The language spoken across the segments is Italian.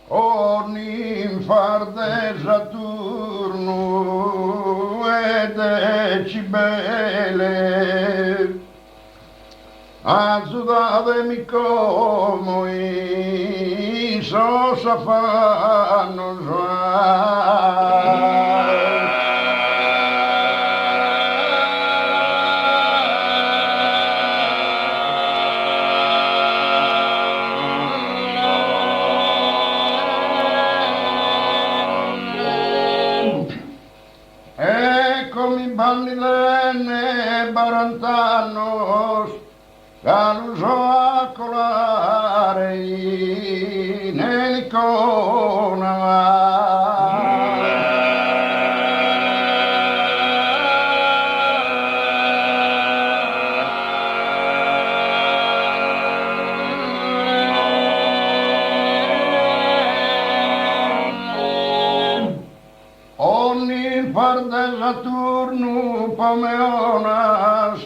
o ninfar de Saturno e decibele, azudademi como i sosa fanno eccomi ballilene barantanos caluso a colare in ogni par de Saturno pomeonas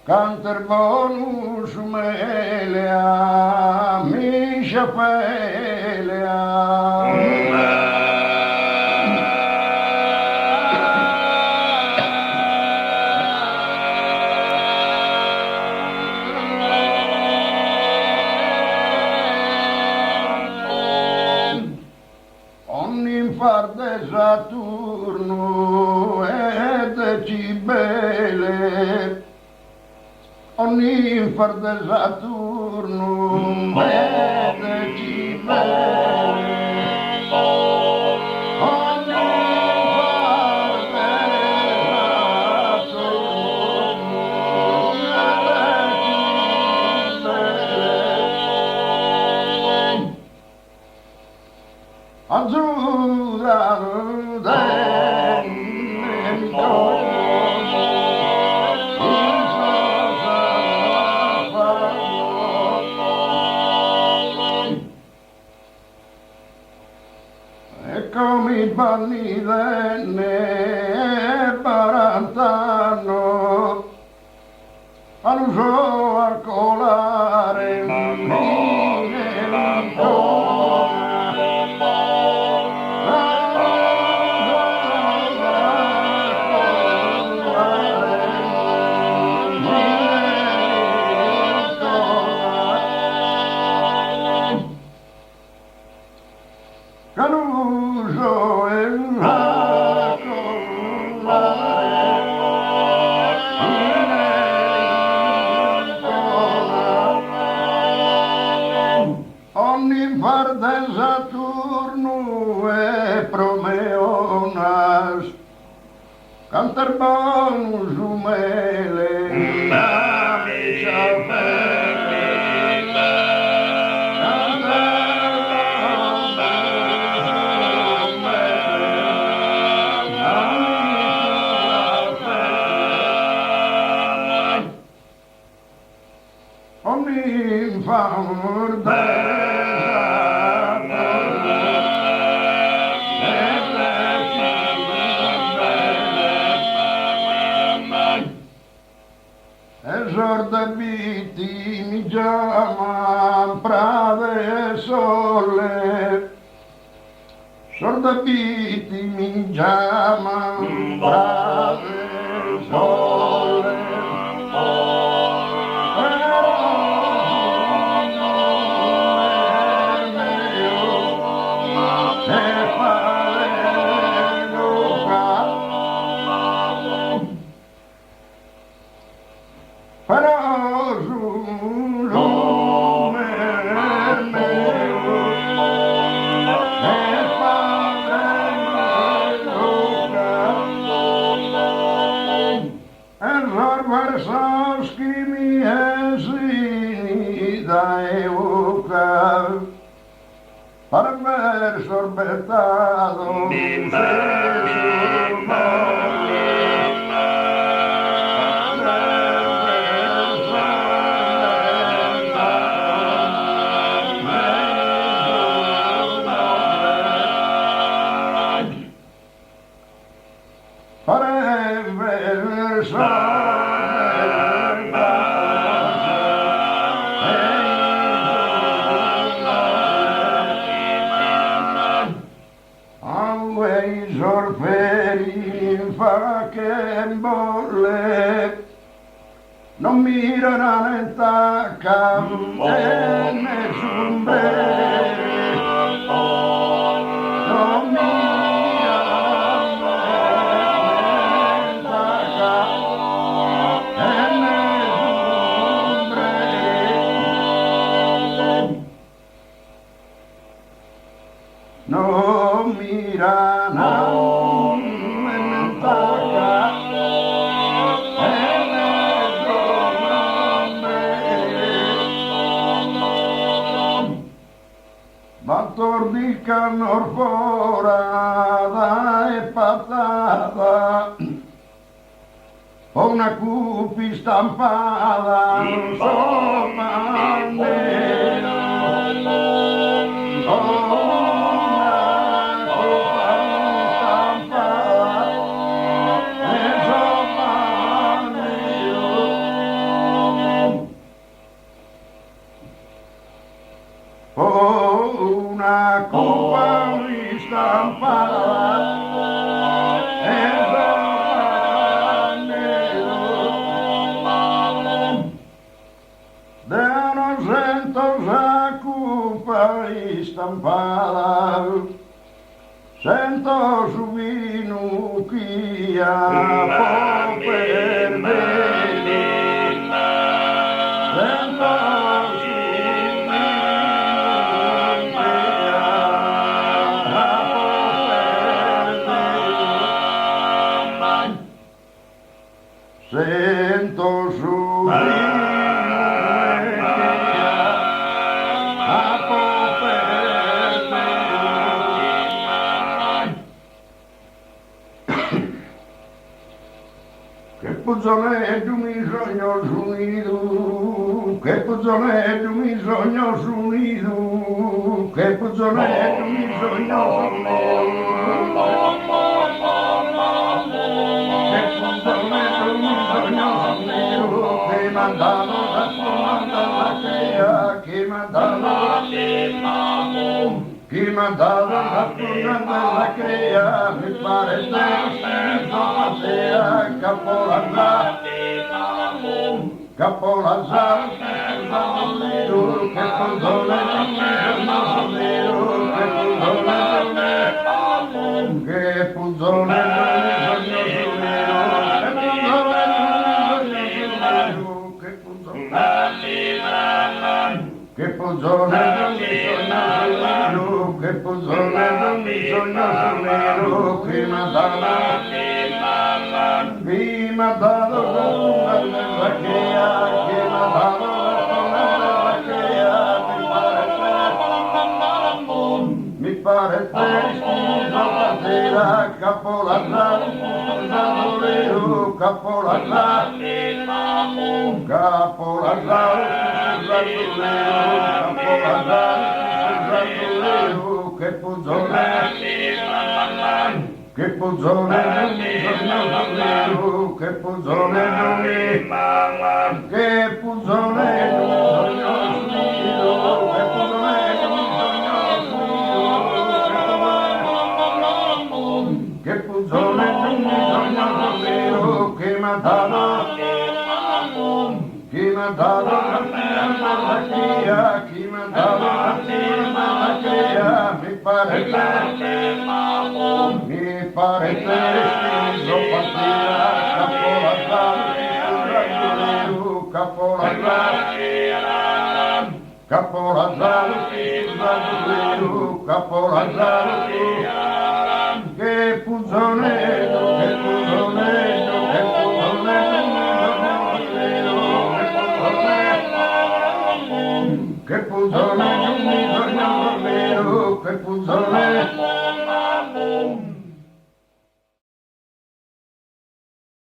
canter bonus melea mi chapelea ogni par de Saturno ed decibele ogni par de Saturno ed decibele ogni par de Saturno ed decibele azzurro del nemico eccomi balli denne barantano all'uso arcolare Caluso e ogni par de Saturno e promeonas canter bonus umele ogni favor de esordabiti mi chiama prade e sole sordabiti mi chiama prade e sole Varsovski mi esini da evoca per aver sorbettato mira nel tacca e nessun bere, non mira nel tacca e nessun bere, non mira nel tacca. Battordica norforada e patata, ho una cupi stampata, sopra nera, ho una cupi stampata, e sopra nera. Una copa ristampata e nero de una sentosa copa ristampata, sento su vino chi ha per me, sento sento su che puzzonetto mi sogno su nido, che puzzonetto mi sogno su nido, che puzzonetto mi sogno su nido. Che mandano da la crea, che mandano la crea, mi pare stasera, Capolazza, che puzzone, che puzzone, che puzzone non mi sogno nero, che mi mandano la crea, che mandano la crea, mi pare stasera, Capolazza, Capolazza, che puzzone, che puzzone non mi sogno nero, che puzzone non mi, che puzzone non mi sogno nero, che puzzone non mi sogno nero, che puzzone non mi sogno nero, che mandano la crea, chi mandava la crea, mi pare stesso partire, Capolazzaro, che puzzonetto, che puzzonetto, che puzzonetto, che puzzone non mi sogno nero, che puzzone